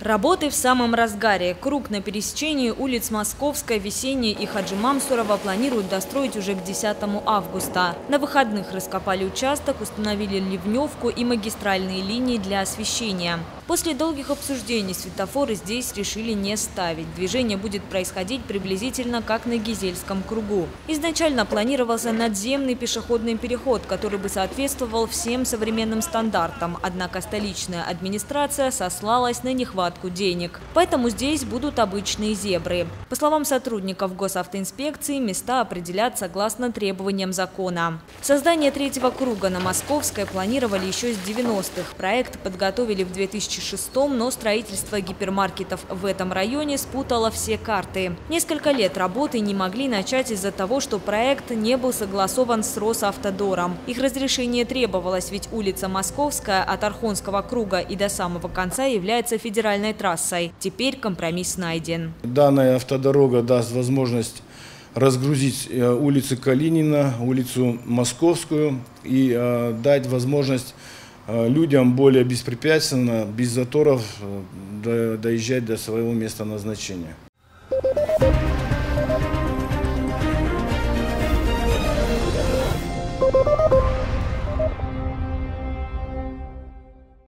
Работы в самом разгаре. Круг на пересечении улиц Московская, Весенняя и Хаджи Мамсурова планируют достроить уже к 10 августа. На выходных раскопали участок, установили ливневку и магистральные линии для освещения. После долгих обсуждений светофоры здесь решили не ставить. Движение будет происходить приблизительно как на Гизельском кругу. Изначально планировался надземный пешеходный переход, который бы соответствовал всем современным стандартам. Однако столичная администрация сослалась на нехватку денег. Поэтому здесь будут обычные зебры. По словам сотрудников госавтоинспекции, места определят согласно требованиям закона. Создание третьего круга на Московской планировали еще с 90-х. Проект подготовили в 2006-м, но строительство гипермаркетов в этом районе спутало все карты. Несколько лет работы не могли начать из-за того, что проект не был согласован с Росавтодором. Их разрешение требовалось, ведь улица Московская от Архонского круга и до самого конца является федеральной трассой. Теперь компромисс найден. Данная автодорога даст возможность разгрузить улицу Калинина, улицу Московскую и дать возможность людям более беспрепятственно, без заторов доезжать до своего места назначения.